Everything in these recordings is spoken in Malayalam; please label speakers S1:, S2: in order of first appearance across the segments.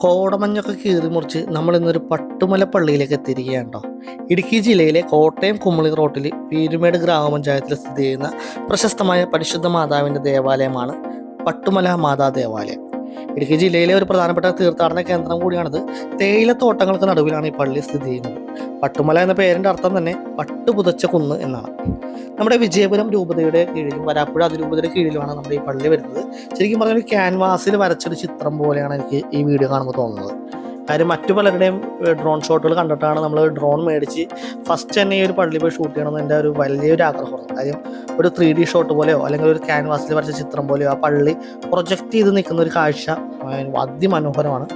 S1: കോടമഞ്ഞൊക്കെ കീറി മുറിച്ച് നമ്മൾ ഇന്നൊരു പട്ടുമല പള്ളിയിലേക്ക് എത്തിയിരിക്കുകയാണ് കേട്ടോ. ഇടുക്കി ജില്ലയിലെ കോട്ടയം കുമളി റോട്ടിൽ പീരുമേട് ഗ്രാമപഞ്ചായത്തിൽ സ്ഥിതി ചെയ്യുന്ന പ്രശസ്തമായ പരിശുദ്ധ മാതാവിൻ്റെ ദേവാലയമാണ് പട്ടുമല മാതാ ദേവാലയം. ഇടുക്കി ജില്ലയിലെ ഒരു പ്രധാനപ്പെട്ട തീർത്ഥാടന കേന്ദ്രം കൂടിയാണിത്. തേയിലത്തോട്ടങ്ങൾക്ക് നടുവിലാണ് ഈ പള്ളി സ്ഥിതി ചെയ്യുന്നത്. പട്ടുമല എന്ന പേരിൻ്റെ അർത്ഥം തന്നെ പട്ടുപുതച്ച കുന്ന് എന്നാണ്. നമ്മുടെ വിജയപുരം രൂപതയുടെ കീഴിലും വരാപ്പുഴ അതിരൂപതയുടെ കീഴിലുമാണ് നമ്മുടെ ഈ പള്ളി വരുന്നത്. ശരിക്കും പറഞ്ഞാൽ ഒരു ക്യാൻവാസിൽ വരച്ചൊരു ചിത്രം പോലെയാണ് എനിക്ക് ഈ വീഡിയോ കാണുമ്പോൾ തോന്നുന്നത്. കാര്യം മറ്റു പലരുടെയും ഡ്രോൺ ഷോട്ടുകൾ കണ്ടിട്ടാണ് നമ്മൾ ഡ്രോൺ മേടിച്ച് ഫസ്റ്റ് തന്നെ ഈ ഒരു പള്ളി പോയി ഷൂട്ട് ചെയ്യണമെന്ന് എൻ്റെ ഒരു വലിയൊരു ആഗ്രഹമാണ്. കാര്യം ഒരു 3D ഷോട്ട് പോലെയോ അല്ലെങ്കിൽ ഒരു ക്യാൻവാസിൽ വരച്ച ചിത്രം പോലെയോ ആ പള്ളി പ്രൊജക്റ്റ് ചെയ്ത് നിൽക്കുന്ന ഒരു കാഴ്ച അതിമനോഹരമാണ്.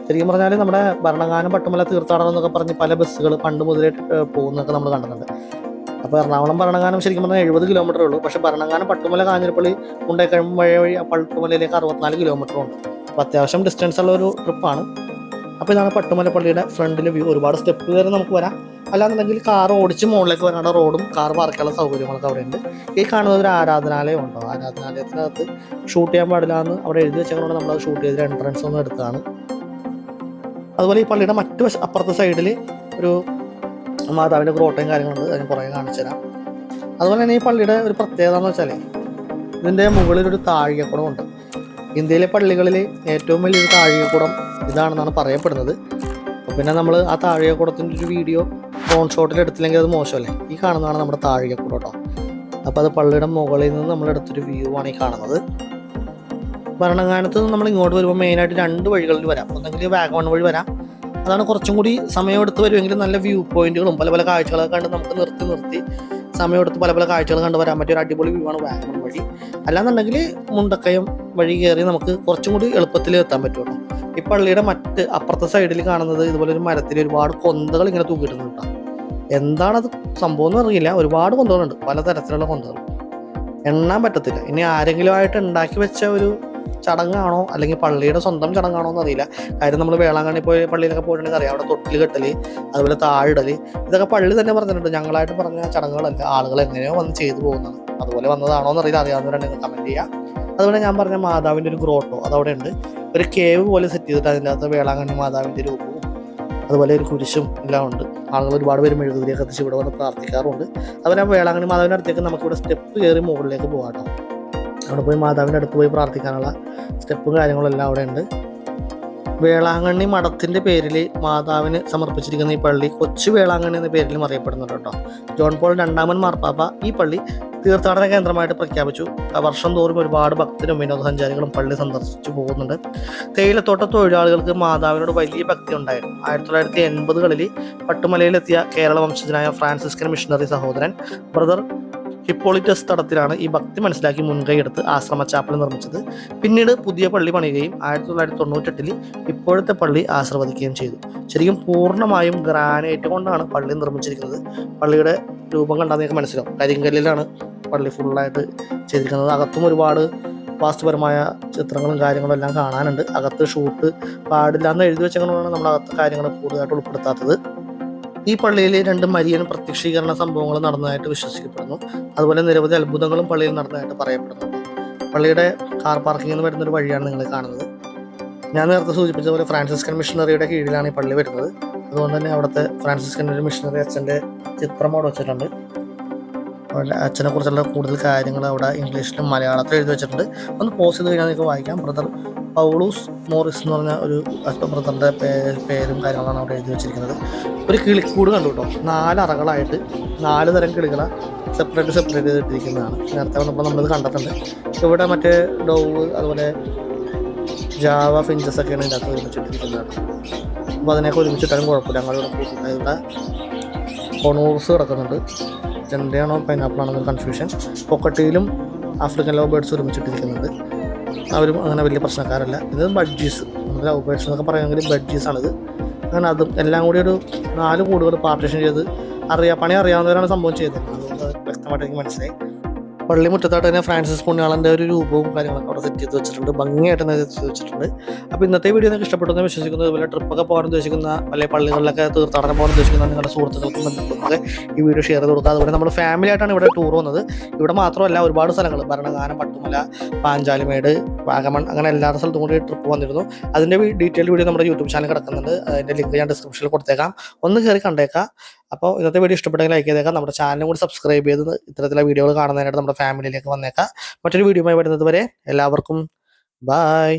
S1: ശരിക്കും പറഞ്ഞാൽ നമ്മുടെ ഭരണങ്ങാനം പട്ടുമല തീർത്ഥാടനം എന്നൊക്കെ പറഞ്ഞ് പല ബസ്സുകൾ പണ്ട് മുതലേ പോകുന്നതൊക്കെ നമ്മൾ കണ്ടിട്ടുണ്ട്. അപ്പോൾ എറണാകുളം ഭരണങ്ങാനം ശരിക്കും പറഞ്ഞാൽ 70 കിലോമീറ്ററേ ഉള്ളൂ. പക്ഷേ ഭരണങ്ങാനം പട്ടുമല കാഞ്ഞിരപ്പള്ളി മുണ്ടേക്കഴമ്പ് വഴി പട്ടുമലയിലേക്ക് 64 കിലോമീറ്റർ ഉണ്ട്. അപ്പോൾ അത്യാവശ്യം ഡിസ്റ്റൻസ് ഉള്ള ഒരു ട്രിപ്പാണ്. അപ്പോൾ ഇതാണ് പട്ടുമല പള്ളിയുടെ ഫ്രണ്ടിലെ വ്യൂ. ഒരുപാട് സ്റ്റെപ്പ് കയറി നമുക്ക് വരാം. അല്ലാന്നുണ്ടെങ്കിൽ കാർ ഓടിച്ച് മുകളിലേക്ക് വരാനുള്ള റോഡും കാർ പാർക്കാനുള്ള സൗകര്യങ്ങളൊക്കെ അവിടെ ഉണ്ട്. ഈ കാണുന്നത് ഒരു ആരാധനാലയം ഉണ്ടോ, ആരാധനാലയത്തിനകത്ത് ഷൂട്ട് ചെയ്യാൻ പാടില്ല എന്ന് അവിടെ എഴുതി വെച്ചതുകൊണ്ട് നമ്മളത് ഷൂട്ട് ചെയ്ത് എൻട്രൻസ് ഒന്നും എടുത്തതാണ്. അതുപോലെ ഈ പള്ളിയുടെ അപ്പുറത്തെ സൈഡിൽ ഒരു മാതാവിൻ്റെ ഗ്രോട്ടയും കാര്യങ്ങളുണ്ട്. അതിന് പുറകെ കാണിച്ചു തരാം. അതുപോലെ തന്നെ ഈ പള്ളിയുടെ ഒരു പ്രത്യേകത എന്ന് വെച്ചാൽ ഇതിൻ്റെ മുകളിലൊരു താഴികക്കുടമുണ്ട്. ഇന്ത്യയിലെ പള്ളികളിൽ ഏറ്റവും വലിയൊരു താഴികക്കുടം ഇതാണെന്നാണ് പറയപ്പെടുന്നത്. അപ്പോൾ പിന്നെ നമ്മൾ ആ താഴികക്കുടത്തിൻ്റെ ഒരു വീഡിയോ ഡ്രോൺ ഷോട്ടിൽ എടുത്തില്ലെങ്കിൽ അത് മോശമല്ലേ. ഈ കാണുന്നതാണ് നമ്മുടെ താഴികക്കുടം കേട്ടോ. അപ്പോൾ അത് പള്ളിയുടെ മുകളിൽ നിന്ന് നമ്മളെടുത്തൊരു വ്യൂ ആണ് ഈ കാണുന്നത്. ഭരണങ്ങാനത്ത് നിന്ന് നമ്മൾ ഇങ്ങോട്ട് വരുമ്പോൾ മെയിനായിട്ട് 2 വഴികളിൽ വരാം. ഒന്നെങ്കിൽ വാഗമൺ വഴി വരാം. അതാണ് കുറച്ചും കൂടി സമയമെടുത്ത് വരുമെങ്കിലും നല്ല വ്യൂ പോയിന്റുകളും പല പല കാഴ്ചകളൊക്കെ കണ്ട് നമുക്ക് നിർത്തി സമയമെടുത്ത് പല പല കാഴ്ചകൾ കണ്ട് വരാൻ പറ്റിയ ഒരു അടിപൊളി വ്യൂ ആണ് വാഗമൺ വഴി. അല്ലാന്നുണ്ടെങ്കിൽ മുണ്ടക്കയം വഴി കയറി നമുക്ക് കുറച്ചും കൂടി എളുപ്പത്തിൽ എത്താൻ പറ്റുള്ളൂ. ഈ പള്ളിയുടെ അപ്പുറത്തെ സൈഡിൽ കാണുന്നത് ഇതുപോലെ ഒരു മരത്തിൽ ഒരുപാട് കൊന്തകൾ ഇങ്ങനെ തൂക്കിയിട്ടുണ്ട്. എന്താണത് സംഭവം എന്ന് അറിയില്ല. ഒരുപാട് കൊന്തകളുണ്ട്, പലതരത്തിലുള്ള കൊന്തകൾ, എണ്ണാൻ പറ്റത്തില്ല. ഇനി ആരെങ്കിലും ആയിട്ട് ഉണ്ടാക്കി വെച്ച ഒരു ചടങ്ങാണോ അല്ലെങ്കിൽ പള്ളിയുടെ സ്വന്തം ചടങ്ങാണോ എന്ന് അറിയില്ല. കാര്യം നമ്മൾ വേളാങ്കണ്ണി പോയി പള്ളിയിലൊക്കെ പോയിട്ടുണ്ടെങ്കിൽ അറിയാം, അവിടെ തൊട്ടിൽ കെട്ടല്, അതുപോലെ താഴിടല്, ഇതൊക്കെ പള്ളി തന്നെ പറഞ്ഞിട്ടുണ്ട്. ഞങ്ങളായിട്ട് പറഞ്ഞ ചടങ്ങുകളല്ല, ആളുകൾ എങ്ങനെയോ വന്ന് ചെയ്തു പോകുന്നതാണ്. അതുപോലെ വന്നതാണോ എന്നറിയില്ല, അറിയാവുന്നവരുണ്ടെങ്കിൽ കമൻറ്റ് ചെയ്യുക. അതുപോലെ ഞാൻ പറഞ്ഞ മാതാവിൻ്റെ ഒരു ഗ്രോട്ടോ അതവിടെ ഉണ്ട്. ഒരു കേവ് പോലെ സെറ്റ് ചെയ്തിട്ട് അതിൻ്റെ അകത്ത് വേളാങ്കണ്ണി മാതാവിൻ്റെ രൂപവും അതുപോലെ ഒരു കുരിശും എല്ലാം ഉണ്ട്. ആളുകൾ ഒരുപാട് പേര് മെഴുകുതിരിയൊക്കെ കത്തിച്ച് ഇവിടെ വന്ന് പ്രാർത്ഥിക്കാറുണ്ട്. അതുപോലെ ആ വേളാങ്കണ്ണി മാതാവിൻ്റെ അടുത്തേക്ക് നമുക്കിവിടെ സ്റ്റെപ്പ് കയറി മുകളിലേക്ക് പോകാം. അവിടെ പോയി മാതാവിൻ്റെ അടുത്ത് പോയി പ്രാർത്ഥിക്കാനുള്ള സ്റ്റെപ്പും കാര്യങ്ങളെല്ലാം അവിടെ ഉണ്ട്. വേളാങ്കണ്ണി മഠത്തിൻ്റെ പേരിൽ മാതാവിന് സമർപ്പിച്ചിരിക്കുന്ന ഈ പള്ളി കൊച്ചു വേളാങ്കണ്ണി എന്ന പേരിലും അറിയപ്പെടുന്നുണ്ട് കേട്ടോ. ജോൺ പോൾ 2 മാർപ്പാപ്പ ഈ പള്ളി തീർത്ഥാടന കേന്ദ്രമായിട്ട് പ്രഖ്യാപിച്ചു. വർഷം തോറും ഒരുപാട് ഭക്തരും വിനോദസഞ്ചാരികളും പള്ളി സന്ദർശിച്ചു പോകുന്നുണ്ട്. തേയിലത്തോട്ട തൊഴിലാളികൾക്ക് മാതാവിനോട് വലിയ ഭക്തി ഉണ്ടായിരുന്നു. 1980കളിൽ പട്ടുമലയിലെത്തിയ കേരള വംശജനായ ഫ്രാൻസിസ്കൻ മിഷണറി സഹോദരൻ ബ്രദർ ഹിപ്പോളിറ്റസ് തടത്തിലാണ് ഈ ഭക്തി മനസ്സിലാക്കി മുൻകൈയെടുത്ത് ആശ്രമ ചാപ്പൽ നിർമ്മിച്ചത്. പിന്നീട് പുതിയ പള്ളി പണിയുകയും 1998 ഇപ്പോഴത്തെ പള്ളി ആശീർവദിക്കുകയും ചെയ്തു. ശരിക്കും പൂർണ്ണമായും ഗ്രാനൈറ്റ് കൊണ്ടാണ് പള്ളി നിർമ്മിച്ചിരിക്കുന്നത്. പള്ളിയുടെ രൂപം കണ്ടാൽ നിങ്ങൾക്ക് മനസ്സിലാവും. കരിങ്കല്ലിലാണ് പള്ളി ഫുള്ളായിട്ട് ചെയ്തിരിക്കുന്നത്. അകത്തും ഒരുപാട് വാസ്തുപരമായ ചിത്രങ്ങളും കാര്യങ്ങളും എല്ലാം കാണാനുണ്ട്. അകത്ത് ഷൂട്ട് പാടില്ല എന്ന് എഴുതി വെച്ചുകൊണ്ടാണ് നമ്മൾ അകത്ത് കാര്യങ്ങൾ കൂടുതലായിട്ട് ഉൾപ്പെടുത്താത്തത്. ഈ പള്ളിയിൽ 2 മരിയൻ പ്രത്യക്ഷീകരണ സംഭവങ്ങൾ നടന്നതായിട്ട് വിശ്വസിക്കപ്പെടുന്നു. അതുപോലെ നിരവധി അത്ഭുതങ്ങളും പള്ളിയിൽ നടന്നതായിട്ട് പറയപ്പെടുന്നു. പള്ളിയുടെ കാർ പാർക്കിംഗ് എന്ന് വരുന്നൊരു വഴിയാണ് നിങ്ങൾ കാണുന്നത്. ഞാൻ നേരത്തെ സൂചിപ്പിച്ചതുപോലെ ഫ്രാൻസിസ്കൻ മിഷണറിയുടെ കീഴിലാണ് ഈ പള്ളി വരുന്നത്. അതുകൊണ്ട് തന്നെ അവിടുത്തെ ഫ്രാൻസിസ്കൻ ഒരു മിഷണറി അച്ഛൻ്റെ ചിത്രം അവിടെ വെച്ചിട്ടുണ്ട്. അച്ഛനെ കുറിച്ചുള്ള കൂടുതൽ കാര്യങ്ങൾ അവിടെ ഇംഗ്ലീഷിലും മലയാളത്തിലും എഴുതി വെച്ചിട്ടുണ്ട്. ഒന്ന് പോസ്റ്റ് ചെയ്ത് കഴിഞ്ഞാൽ നിങ്ങൾക്ക് വായിക്കാം. ബ്രദർ പൗളൂസ് മോറിസ് എന്ന് പറഞ്ഞ ഒരു ബ്രദറിൻ്റെ പേരും കാര്യങ്ങളാണ് അവിടെ എഴുതി വെച്ചിരിക്കുന്നത്. ഒരു കിളിക്കൂട് കണ്ടു കേട്ടോ. 4 അറകളായിട്ട് 4 തരം കിളികളെ സെപ്പറേറ്റ് ചെയ്തിട്ടിരിക്കുന്നതാണ്. നേരത്തെ വന്നപ്പോൾ നമ്മളത് കണ്ടിട്ടുണ്ട്. ഇവിടെ മറ്റേ ഡോവ് അതുപോലെ ജാവ ഫിഞ്ചസ് ഒക്കെയാണ് ഇതിൻ്റെ അകത്ത് ഒരുമിച്ചിട്ടിരിക്കുന്നതാണ്. അപ്പോൾ അതിനെയൊക്കെ ഒരുമിച്ചിട്ടാലും കുഴപ്പമില്ല. ഞങ്ങളിവിടെ കൂട്ടുന്നത് ഇവിടെ കൊണൂർസ് കിടക്കുന്നുണ്ട്. ചെണ്ടയാണോ പൈനാപ്പിളാണോ എന്നൊരു കൺഫ്യൂഷൻ. പൊക്കട്ടിയിലും ആഫ്രിക്കൻ ലവ് ബേർഡ്സ് ഒരുമിച്ചിട്ടിരിക്കുന്നുണ്ട്. അവരും അങ്ങനെ വലിയ പ്രശ്നക്കാരല്ല. ഇത് ബഡ്ജീസ്, നമ്മൾ ലവ് ബേർഡ്സ് എന്നൊക്കെ പറയുമെങ്കിൽ ബഡ്ജീസാണിത്. അങ്ങനെ അതും എല്ലാം കൂടി ഒരു 4 കൂടുകൾ പാർട്ടീഷൻ ചെയ്ത് പണി അറിയാവുന്നവരാണ് സംഭവം ചെയ്തത്. അതുകൊണ്ട് വ്യക്തമായിട്ട് എനിക്ക് മനസ്സിലായി. പള്ളി മുറ്റത്തായിട്ട് തന്നെ ഫ്രാൻസിസ് പുണ്യാളൻ്റെ ഒരു രൂപവും കാര്യങ്ങളൊക്കെ അവിടെ സെറ്റ് ചെയ്ത് വെച്ചിട്ടുണ്ട്, ഭംഗിയായിട്ട് തന്നെ സെറ്റ് ചെയ്ത് വെച്ചിട്ടുണ്ട്. അപ്പോൾ ഇന്നത്തെ വീഡിയോ നിങ്ങൾക്ക് ഇഷ്ടപ്പെട്ടെന്ന് വിശ്വസിക്കുന്നു. അതുപോലെ ട്രിപ്പൊക്കെ പോകാൻ ഉദ്ദേശിക്കുന്ന അല്ലെങ്കിൽ പള്ളികളിലൊക്കെ തീർത്ഥാടനം പോകാൻ ഉദ്ദേശിക്കുന്ന നിങ്ങളുടെ സുഹൃത്തുക്കൾക്കും ബന്ധുക്കൾക്കൊക്കെ ഈ വീഡിയോ ഷെയർ ചെയ്ത് കൊടുക്കുക. അതുപോലെ നമ്മൾ ഫാമിലി ആയിട്ടാണ് ഇവിടെ ടൂർ വന്നത്. ഇവിടെ മാത്രമല്ല ഒരുപാട് സ്ഥലങ്ങൾ, ഭരണങ്ങാനം, പട്ടുമല, പാഞ്ചാലിമേട്, വാഗമൺ, അങ്ങനെ എല്ലാ സ്ഥലത്തും കൂടി ട്രിപ്പ് വന്നിരുന്നു. അതിൻ്റെ ഡീറ്റെയിൽ വീഡിയോ നമ്മുടെ യൂട്യൂബ് ചാനൽ കിടക്കുന്നുണ്ട്. അതിൻ്റെ ലിങ്ക് ഞാൻ ഡിസ്ക്രിപ്ഷനിൽ കൊടുത്തേക്കാം, ഒന്ന് കയറി കണ്ടേക്കാം. അപ്പോൾ ഇന്നത്തെ വീഡിയോ ഇഷ്ടപ്പെട്ടെങ്കിൽ ലൈക്ക് ചെയ്തേക്കാം. നമ്മുടെ ചാനലും കൂടി സബ്സ്ക്രൈബ് ചെയ്ത് ഇത്തരത്തിലുള്ള വീഡിയോകൾ കാണുന്നതിനായിട്ട് നമ്മുടെ ഫാമിലിയിലേക്ക് വന്നേക്കാം. മറ്റൊരു വീഡിയോയുമായി വരുന്നത് വരെ എല്ലാവർക്കും ബൈ.